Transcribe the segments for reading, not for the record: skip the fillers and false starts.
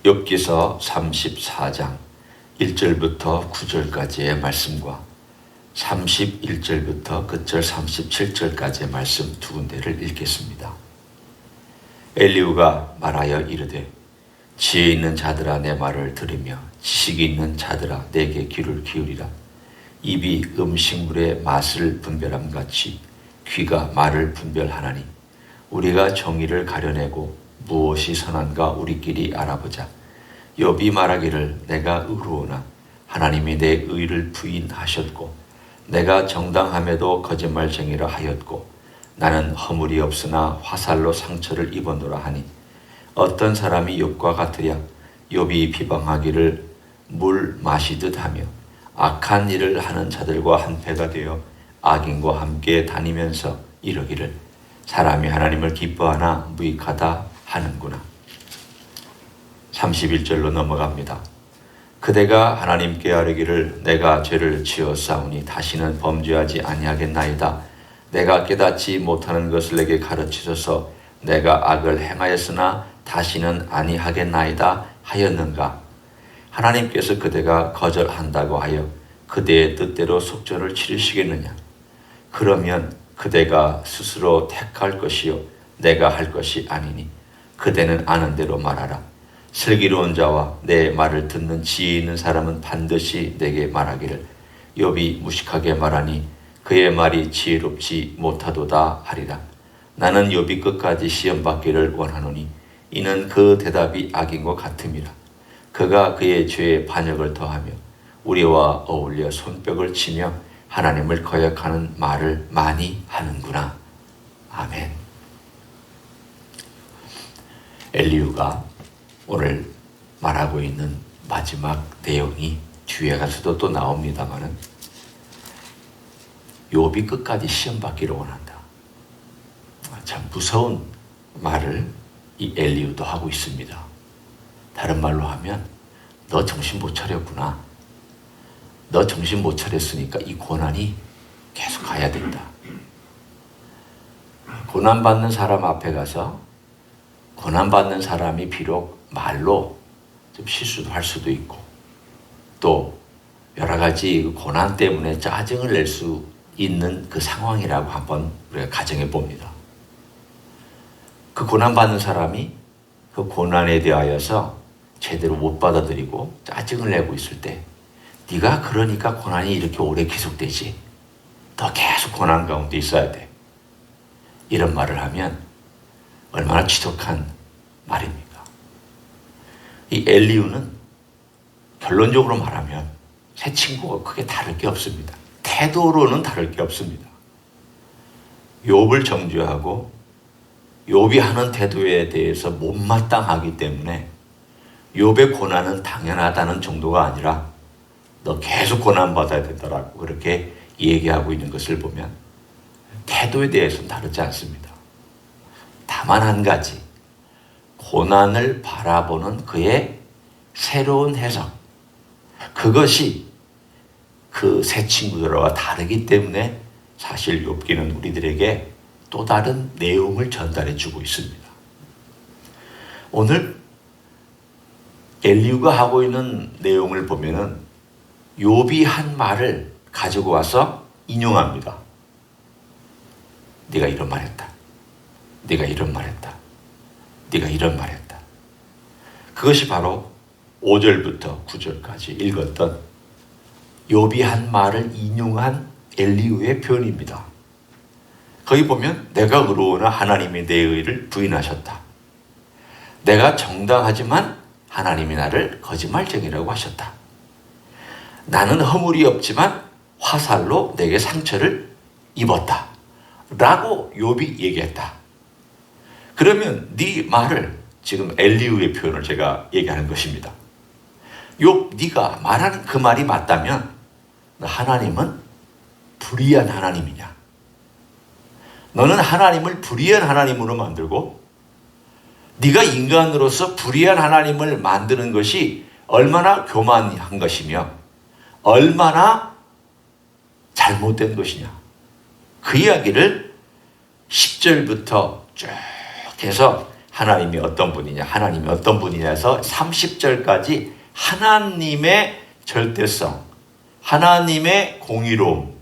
욥기서 34장 1절부터 9절까지의 말씀과 31절부터 끝절 37절까지의 말씀 두 군데를 읽겠습니다. 엘리후가 말하여 이르되 지혜 있는 자들아 내 말을 들으며 지식이 있는 자들아 내게 귀를 기울이라. 입이 음식물의 맛을 분별함 같이 귀가 말을 분별하나니 우리가 정의를 가려내고 무엇이 선한가 우리끼리 알아보자. 욥이 말하기를 내가 의로우나 하나님이 내 의를 부인하셨고 내가 정당함에도 거짓말쟁이라 하였고 나는 허물이 없으나 화살로 상처를 입었노라 하니 어떤 사람이 욥과 같으랴. 욥이 비방하기를 물 마시듯 하며 악한 일을 하는 자들과 한패가 되어 악인과 함께 다니면서 이러기를 사람이 하나님을 기뻐하나 무익하다 하는구나. 31절로 넘어갑니다. 그대가 하나님께 아뢰기를 내가 죄를 지었사오니 다시는 범죄하지 아니하겠나이다. 내가 깨닫지 못하는 것을 내게 가르치소서. 내가 악을 행하였으나 다시는 아니하겠나이다 하였는가. 하나님께서 그대가 거절한다고 하여 그대의 뜻대로 속전을 치르시겠느냐. 그러면 그대가 스스로 택할 것이요 내가 할 것이 아니니 그대는 아는 대로 말하라. 슬기로운 자와 내 말을 듣는 지혜 있는 사람은 반드시 내게 말하기를 욥이 무식하게 말하니 그의 말이 지혜롭지 못하도다 하리라. 나는 욥이 끝까지 시험받기를 원하노니 이는 그 대답이 악인 것 같음이라. 그가 그의 죄에 반역을 더하며 우리와 어울려 손뼉을 치며 하나님을 거역하는 말을 많이 하는구나. 아멘. 엘리후가 오늘 말하고 있는 마지막 내용이 뒤에 가서도 또 나옵니다마는 욥이 끝까지 시험받기를 원한다. 참 무서운 말을 이 엘리후도 하고 있습니다. 다른 말로 하면 너 정신 못 차렸구나. 너 정신 못 차렸으니까 이 고난이 계속 가야 된다. 고난받는 사람 앞에 가서 고난받는 사람이 비록 말로 좀 실수도 할 수도 있고 또 여러 가지 고난 때문에 짜증을 낼 수 있는 그 상황이라고 한번 우리가 가정해 봅니다. 그 고난받는 사람이 그 고난에 대하여서 제대로 못 받아들이고 짜증을 내고 있을 때 네가 그러니까 고난이 이렇게 오래 계속되지. 너 계속 고난 가운데 있어야 돼. 이런 말을 하면 얼마나 지독한 말입니까? 이 엘리후는 결론적으로 말하면 새 친구가 크게 다를 게 없습니다. 태도로는 다를 게 없습니다. 욥을 정죄하고 욥이 하는 태도에 대해서 못마땅하기 때문에 욥의 고난은 당연하다는 정도가 아니라 너 계속 고난받아야 된다라고 그렇게 얘기하고 있는 것을 보면 태도에 대해서는 다르지 않습니다. 다만 한 가지, 고난을 바라보는 그의 새로운 해석, 그것이 그 새 친구들과 다르기 때문에 사실 욥기는 우리들에게 또 다른 내용을 전달해 주고 있습니다. 오늘 엘리후가 하고 있는 내용을 보면은 욥이 한 말을 가지고 와서 인용합니다. 네가 이런 말했다. 네가 이런 말했다. 네가 이런 말했다. 그것이 바로 5절부터 9절까지 읽었던 욥이 한 말을 인용한 엘리후의 표현입니다. 거기 보면 내가 의로우나 하나님이 내 의를 부인하셨다. 내가 정당하지만 하나님이 나를 거짓말쟁이라고 하셨다. 나는 허물이 없지만 화살로 내게 상처를 입었다. 라고 욥이 얘기했다. 그러면 네 말을 지금 엘리후의 표현을 제가 얘기하는 것입니다. 욥, 네가 말하는 그 말이 맞다면 하나님은 불의한 하나님이냐? 너는 하나님을 불의한 하나님으로 만들고 네가 인간으로서 불의한 하나님을 만드는 것이 얼마나 교만한 것이며 얼마나 잘못된 것이냐. 그 이야기를 10절부터 쭉 해서 하나님이 어떤 분이냐, 하나님이 어떤 분이냐 해서 30절까지 하나님의 절대성, 하나님의 공의로움,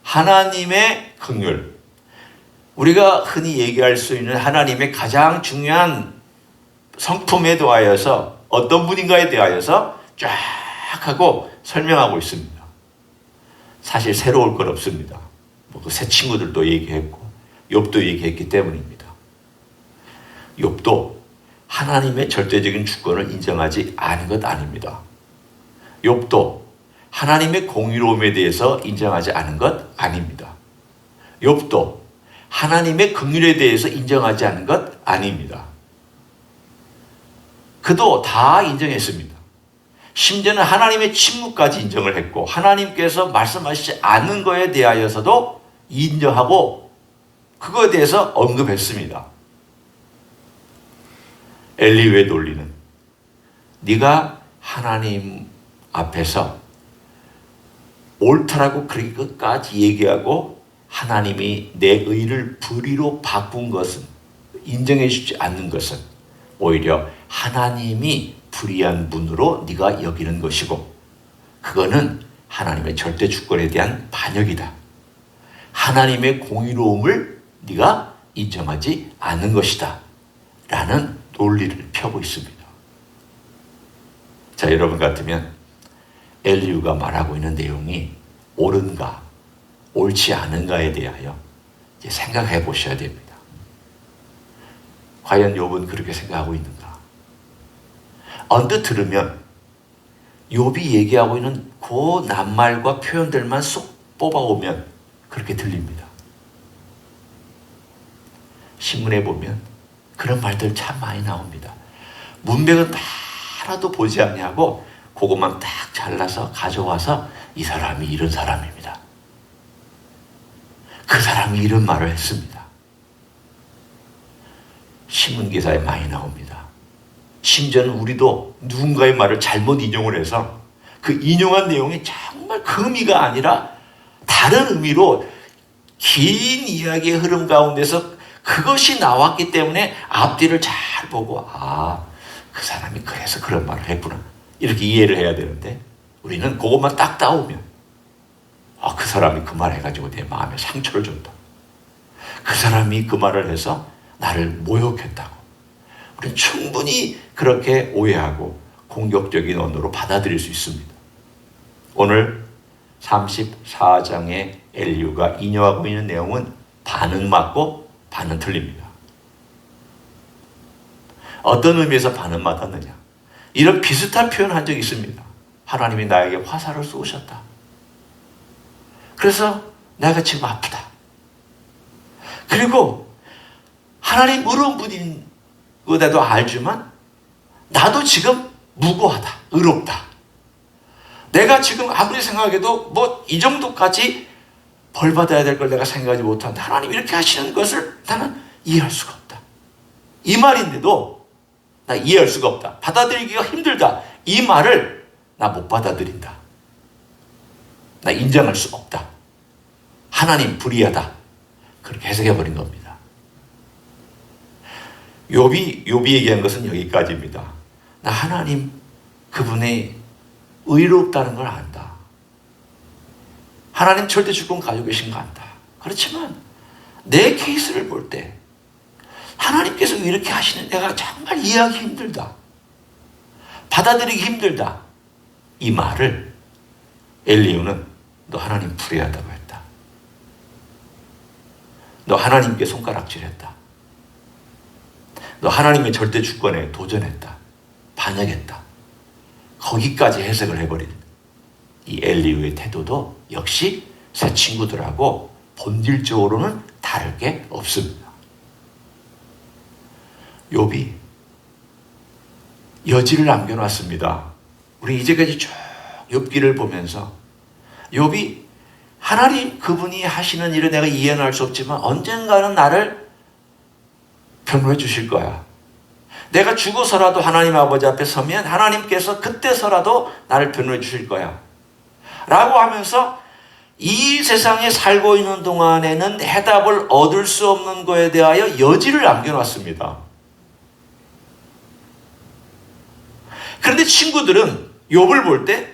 하나님의 긍휼, 우리가 흔히 얘기할 수 있는 하나님의 가장 중요한 성품에 대하여서 어떤 분인가에 대하여서 쫙 하고 설명하고 있습니다. 사실 새로울 건 없습니다. 그 새 친구들도 얘기했고 욥도 얘기했기 때문입니다. 욥도 하나님의 절대적인 주권을 인정하지 않은 것 아닙니다. 욥도 하나님의 공의로움에 대해서 인정하지 않은 것 아닙니다. 욥도 하나님의 긍휼에 대해서 인정하지 않은 것 아닙니다. 그도 다 인정했습니다. 심지어는 하나님의 침묵까지 인정을 했고 하나님께서 말씀하시지 않는 것에 대하여서도 인정하고 그거에 대해서 언급했습니다. 엘리후의 논리는 네가 하나님 앞에서 옳다라고 그렇게 끝까지 얘기하고 하나님이 내 의를 불의로 바꾼 것은, 인정해 주지 않는 것은 오히려 하나님이 불의한 분으로 네가 여기는 것이고 그거는 하나님의 절대 주권에 대한 반역이다. 하나님의 공의로움을 네가 인정하지 않는 것이다. 라는 논리를 펴고 있습니다. 자, 여러분 같으면 엘리후가 말하고 있는 내용이 옳은가, 옳지 않은가에 대하여 이제 생각해 보셔야 됩니다. 과연 욥은 그렇게 생각하고 있는가? 언뜻 들으면 욥이 얘기하고 있는 그 낱말과 표현들만 쏙 뽑아오면 그렇게 들립니다. 신문에 보면 그런 말들 참 많이 나옵니다. 문맥은 하나도 보지 않냐고 그것만 딱 잘라서 가져와서 이 사람이 이런 사람입니다. 그 사람이 이런 말을 했습니다. 신문 기사에 많이 나옵니다. 심지어는 우리도 누군가의 말을 잘못 인용을 해서 그 인용한 내용이 정말 그 의미가 아니라 다른 의미로 긴 이야기의 흐름 가운데서 그것이 나왔기 때문에 앞뒤를 잘 보고 그 사람이 그래서 그런 말을 했구나 이렇게 이해를 해야 되는데 우리는 그것만 딱 따오면 그 사람이 그 말 해가지고 내 마음에 상처를 줬다. 그 사람이 그 말을 해서 나를 모욕했다고. 우리는 충분히 그렇게 오해하고 공격적인 언어로 받아들일 수 있습니다. 오늘 34장의 엘리후가 인용하고 있는 내용은 반은 맞고 반은 틀립니다. 어떤 의미에서 반은 맞았느냐? 이런 비슷한 표현을 한 적이 있습니다. 하나님이 나에게 화살을 쏘셨다. 그래서 내가 지금 아프다. 그리고 하나님 의로운 분인 거라도 알지만 나도 지금 무고하다. 의롭다. 내가 지금 아무리 생각해도 이 정도까지 벌 받아야 될 걸 내가 생각하지 못한다. 하나님 이렇게 하시는 것을 나는 이해할 수가 없다. 이 말인데도 나 이해할 수가 없다. 받아들이기가 힘들다. 이 말을 나 못 받아들인다. 나 인정할 수 없다. 하나님 불의하다. 그렇게 해석해버린 겁니다. 욥이 얘기한 것은 여기까지입니다. 나 하나님 그분의 의롭다는 걸 안다. 하나님 절대 주권 가지고 계신 거 안다. 그렇지만 내 케이스를 볼 때 하나님께서 이렇게 하시는 내가 정말 이해하기 힘들다. 받아들이기 힘들다. 이 말을 엘리후는 너 하나님 불의하다고 했다. 너 하나님께 손가락질했다. 너 하나님의 절대 주권에 도전했다. 반역했다. 거기까지 해석을 해버린 이 엘리후의 태도도 역시 새 친구들하고 본질적으로는 다를 게 없습니다. 욥이 여지를 남겨놨습니다. 우리 이제까지 쭉 욥기를 보면서 욥이 하나님 그분이 하시는 일을 내가 이해는 할 수 없지만 언젠가는 나를 변호해 주실 거야. 내가 죽어서라도 하나님 아버지 앞에 서면 하나님께서 그때서라도 나를 변호해 주실 거야. 라고 하면서 이 세상에 살고 있는 동안에는 해답을 얻을 수 없는 것에 대하여 여지를 남겨놨습니다. 그런데 친구들은 욥을 볼 때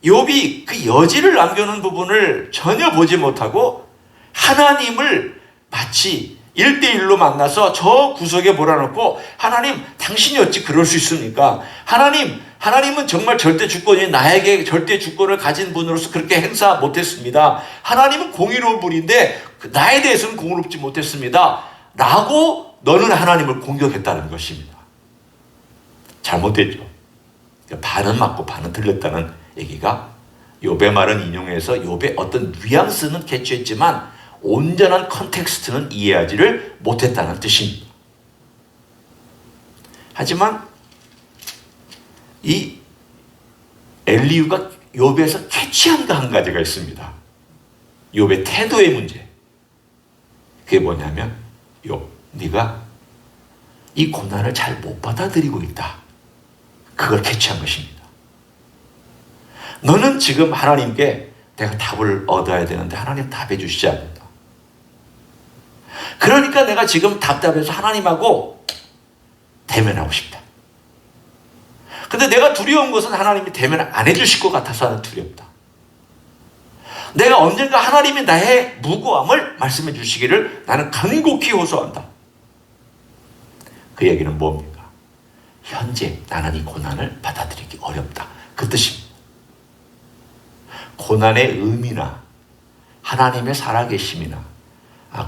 욥이 그 여지를 남겨놓은 부분을 전혀 보지 못하고 하나님을 마치 1대1로 만나서 저 구석에 몰아넣고 하나님 당신이 어찌 그럴 수 있습니까? 하나님은 정말 절대 주권이 나에게 절대 주권을 가진 분으로서 그렇게 행사 못했습니다. 하나님은 공의로운 분인데 나에 대해서는 공의롭지 못했습니다. 라고 너는 하나님을 공격했다는 것입니다. 잘못됐죠. 반은 맞고 반은 틀렸다는 얘기가 욥의 말은 인용해서 욥의 어떤 뉘앙스는 캐치했지만 온전한 컨텍스트는 이해하지를 못했다는 뜻입니다. 하지만 이 엘리후가 욥에서 캐치한 거 한 가지가 있습니다. 욥의 태도의 문제. 그게 뭐냐면 욥, 네가 이 고난을 잘 못 받아들이고 있다. 그걸 캐치한 것입니다. 너는 지금 하나님께 내가 답을 얻어야 되는데 하나님 답해 주시지 않는다. 그러니까 내가 지금 답답해서 하나님하고 대면하고 싶다. 근데 내가 두려운 것은 하나님이 대면을 안 해주실 것 같아서 나는 두렵다. 내가 언젠가 하나님이 나의 무고함을 말씀해 주시기를 나는 간곡히 호소한다. 그 얘기는 뭡니까? 현재 나는 이 고난을 받아들이기 어렵다. 그 뜻입니다. 고난의 의미나 하나님의 살아계심이나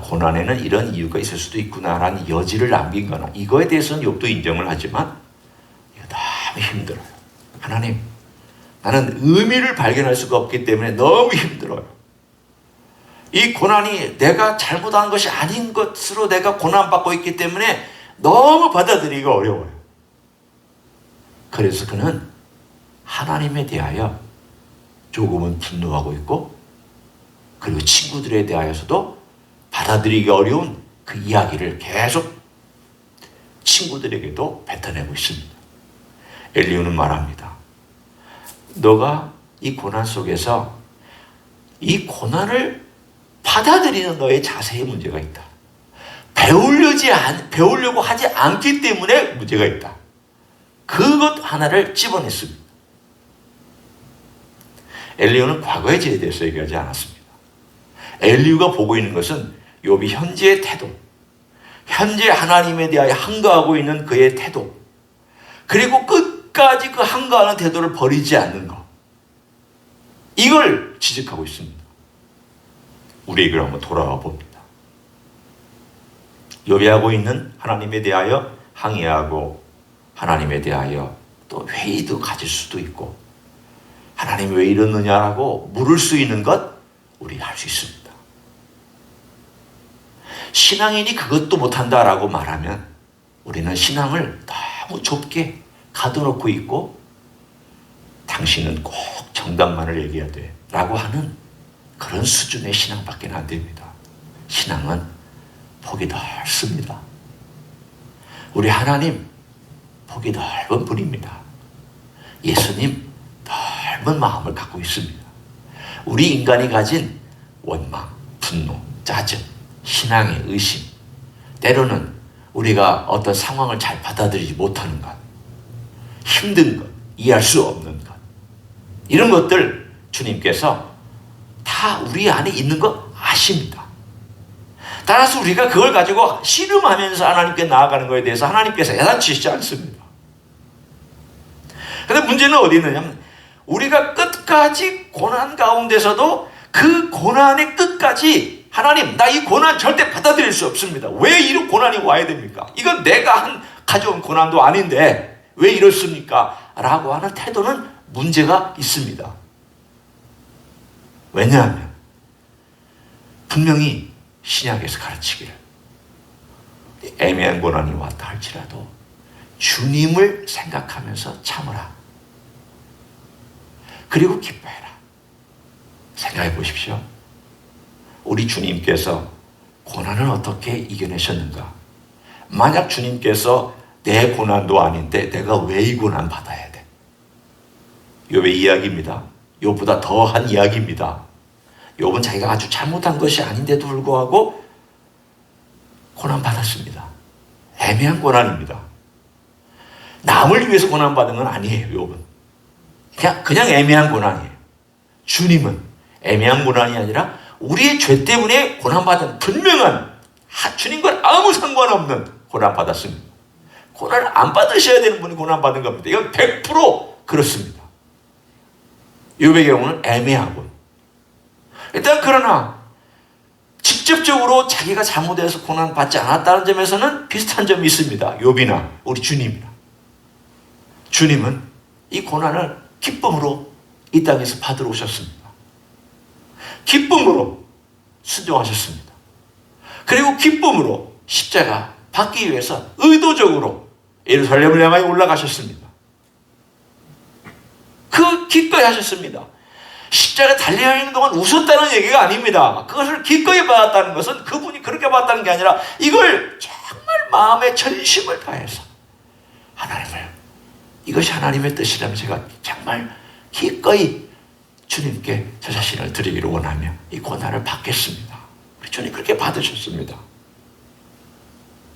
고난에는 이런 이유가 있을 수도 있구나라는 여지를 남긴 거나 이거에 대해서는 욥도 인정을 하지만 이거 너무 힘들어요. 하나님, 나는 의미를 발견할 수가 없기 때문에 너무 힘들어요. 이 고난이 내가 잘못한 것이 아닌 것으로 내가 고난받고 있기 때문에 너무 받아들이기가 어려워요. 그래서 그는 하나님에 대하여 조금은 분노하고 있고 그리고 친구들에 대하여서도 받아들이기 어려운 그 이야기를 계속 친구들에게도 뱉어내고 있습니다. 엘리후는 말합니다. 너가 이 고난 속에서 이 고난을 받아들이는 너의 자세에 문제가 있다. 배우려고 하지 않기 때문에 문제가 있다. 그것 하나를 집어냈습니다. 엘리후는 과거의 죄에 대해서 얘기하지 않았습니다. 엘리후가 보고 있는 것은 욥이 현재의 태도, 현재 하나님에 대하여 항거하고 있는 그의 태도, 그리고 끝까지 그 항거하는 태도를 버리지 않는 것, 이걸 지적하고 있습니다. 우리에게 한번 돌아와 봅니다. 욥이 하고 있는 하나님에 대하여 항의하고 하나님에 대하여 또 회의도 가질 수도 있고 하나님 왜 이러느냐라고 물을 수 있는 것 우리 할 수 있습니다. 신앙인이 그것도 못한다라고 말하면 우리는 신앙을 너무 좁게 가둬놓고 있고 당신은 꼭 정답만을 얘기해야 돼 라고 하는 그런 수준의 신앙밖에 안 됩니다. 신앙은 폭이 넓습니다. 우리 하나님 폭이 넓은 분입니다. 예수님 넓은 마음을 갖고 있습니다. 우리 인간이 가진 원망, 분노, 짜증, 신앙의 의심, 때로는 우리가 어떤 상황을 잘 받아들이지 못하는 것, 힘든 것, 이해할 수 없는 것, 이런 것들 주님께서 다 우리 안에 있는 거 아십니다. 따라서 우리가 그걸 가지고 씨름하면서 하나님께 나아가는 것에 대해서 하나님께서 야단치시지 않습니다. 그런데 문제는 어디 있느냐면 우리가 끝까지 고난 가운데서도 그 고난의 끝까지 하나님, 나 이 고난 절대 받아들일 수 없습니다. 왜 이런 고난이 와야 됩니까? 이건 내가 가져온 고난도 아닌데 왜 이렇습니까? 라고 하는 태도는 문제가 있습니다. 왜냐하면 분명히 신약에서 가르치기를 애매한 고난이 왔다 할지라도 주님을 생각하면서 참으라. 그리고 기뻐해라. 생각해 보십시오. 우리 주님께서 고난을 어떻게 이겨내셨는가? 만약 주님께서 내 고난도 아닌데 내가 왜 이 고난 받아야 돼? 욥의 이야기입니다. 욥보다 더한 이야기입니다. 욥은 자기가 아주 잘못한 것이 아닌데도 불구하고 고난 받았습니다. 애매한 고난입니다. 남을 위해서 고난받은 건 아니에요. 욥은 그냥 애매한 고난이에요. 주님은 애매한 고난이 아니라 우리의 죄 때문에 고난받은 분명한, 주님과 아무 상관없는 고난받았습니다. 고난을 안 받으셔야 되는 분이 고난받은 겁니다. 이건 100% 그렇습니다. 욥의 경우는 애매하고, 일단 그러나 직접적으로 자기가 잘못해서 고난받지 않았다는 점에서는 비슷한 점이 있습니다. 욥이나 우리 주님이나. 주님은 이 고난을 기쁨으로 이 땅에서 받으러 오셨습니다. 기쁨으로 순종하셨습니다. 그리고 기쁨으로 십자가 받기 위해서 의도적으로 예루살렘을 향하여 올라가셨습니다. 그 기꺼이 하셨습니다. 십자가 달려있는 동안 웃었다는 얘기가 아닙니다. 그것을 기꺼이 받았다는 것은 그분이 그렇게 받았다는 게 아니라 이걸 정말 마음의 전심을 다해서 하나님을, 이것이 하나님의 뜻이라면 제가 정말 기꺼이 주님께 저 자신을 드리기를 원하며 이 고난을 받겠습니다. 우리 주님 그렇게 받으셨습니다.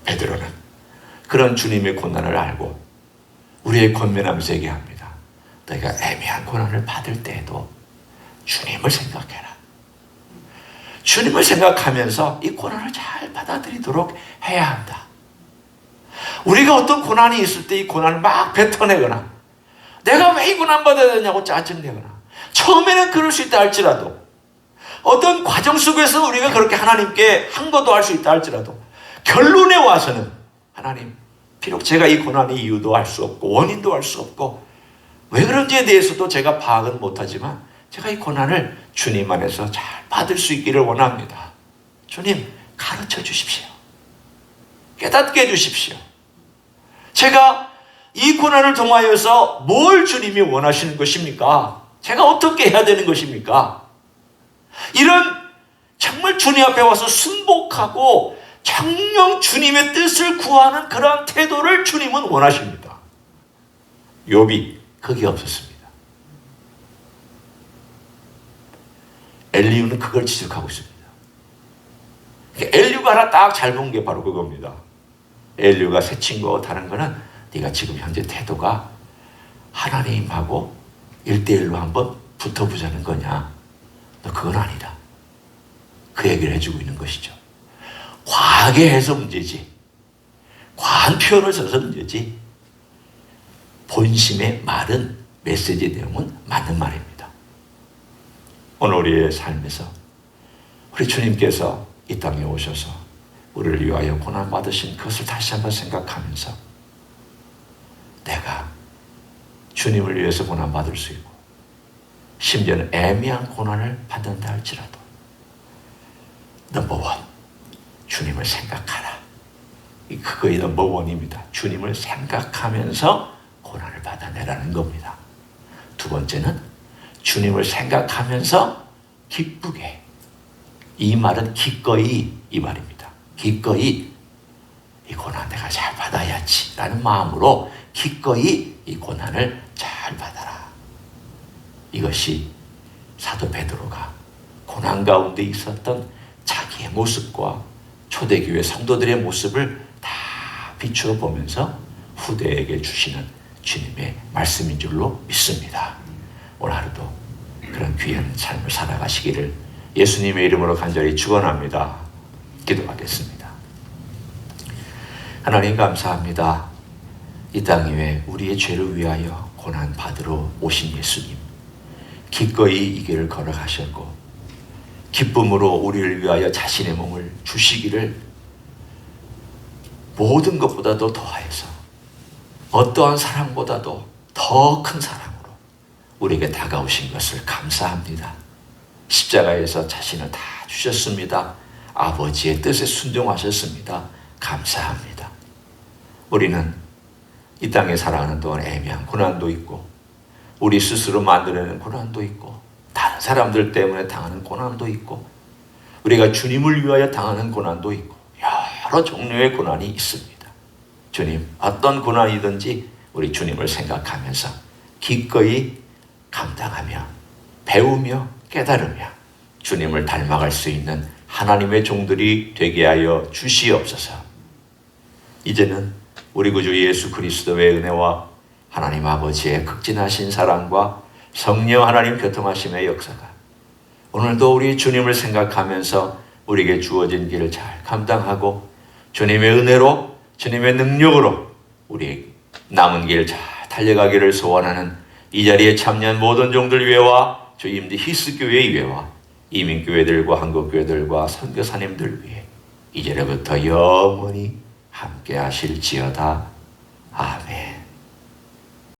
베드로는 그런 주님의 고난을 알고 우리의 권면하면서 얘기합니다. 너희가 애매한 고난을 받을 때에도 주님을 생각해라. 주님을 생각하면서 이 고난을 잘 받아들이도록 해야 한다. 우리가 어떤 고난이 있을 때 이 고난을 막 뱉어내거나 내가 왜 이 고난 받아야 되냐고 짜증내거나, 처음에는 그럴 수 있다 할지라도, 어떤 과정 속에서 우리가 그렇게 하나님께 항거도 할 수 있다 할지라도, 결론에 와서는 하나님, 비록 제가 이 고난의 이유도 알 수 없고 원인도 알 수 없고 왜 그런지에 대해서도 제가 파악은 못하지만 제가 이 고난을 주님 안에서 잘 받을 수 있기를 원합니다. 주님 가르쳐 주십시오. 깨닫게 해주십시오. 제가 이 고난을 통하여서 뭘 주님이 원하시는 것입니까? 제가 어떻게 해야 되는 것입니까? 이런 정말 주님 앞에 와서 순복하고 정녕 주님의 뜻을 구하는 그러한 태도를 주님은 원하십니다. 욥이 그게 없었습니다. 엘리후는 그걸 지적하고 있습니다. 엘리후가 하나 딱 잘 본 게 바로 그겁니다. 엘리후가 새 친구하고 다른 거는 네가 지금 현재 태도가 하나님하고 1대1로 한번 붙어보자는 거냐? 너 그건 아니다. 그 얘기를 해주고 있는 것이죠. 과하게 해서 문제지, 과한 표현을 써서 문제지, 본심의 말은, 메시지의 내용은 맞는 말입니다. 오늘 우리의 삶에서 우리 주님께서 이 땅에 오셔서 우리를 위하여 고난받으신 그것을 다시 한번 생각하면서 내가 주님을 위해서 고난받을 수 있고 심지어는 애매한 고난을 받는다 할지라도 넘버원, 주님을 생각하라. 그거의 넘버원입니다. 주님을 생각하면서 고난을 받아내라는 겁니다. 두 번째는 주님을 생각하면서 기쁘게, 이 말은 기꺼이 이 말입니다. 기꺼이 이 고난 내가 잘 받아야지 라는 마음으로 기꺼이 이 고난을 잘 받아라. 이것이 사도 베드로가 고난 가운데 있었던 자기의 모습과 초대교회 성도들의 모습을 다 비추어 보면서 후대에게 주시는 주님의 말씀인 줄로 믿습니다. 오늘 하루도 그런 귀한 삶을 살아가시기를 예수님의 이름으로 간절히 축원합니다. 기도하겠습니다. 하나님 감사합니다. 이 땅 위에 우리의 죄를 위하여 고난 받으러 오신 예수님, 기꺼이 이 길을 걸어가셨고 기쁨으로 우리를 위하여 자신의 몸을 주시기를 모든 것보다도 더하여서 어떠한 사랑보다도 더 큰 사랑으로 우리에게 다가오신 것을 감사합니다. 십자가에서 자신을 다 주셨습니다. 아버지의 뜻에 순종하셨습니다. 감사합니다. 우리는 이 땅에 살아가는 동안 애매한 고난도 있고 우리 스스로 만들어내는 고난도 있고 다른 사람들 때문에 당하는 고난도 있고 우리가 주님을 위하여 당하는 고난도 있고 여러 종류의 고난이 있습니다. 주님, 어떤 고난이든지 우리 주님을 생각하면서 기꺼이 감당하며 배우며 깨달으며 주님을 닮아갈 수 있는 하나님의 종들이 되게 하여 주시옵소서. 이제는 우리 구주 예수 그리스도의 은혜와 하나님 아버지의 극진하신 사랑과 성령 하나님 교통하심의 역사가 오늘도 우리 주님을 생각하면서 우리에게 주어진 길을 잘 감당하고 주님의 은혜로 주님의 능력으로 우리 남은 길 잘 달려가기를 소원하는 이 자리에 참여한 모든 종들 위해와 저희 임디 히스교회 위해와 이민교회들과 한국교회들과 선교사님들 위해 이제부터 영원히 함께 하실지어다. 아멘.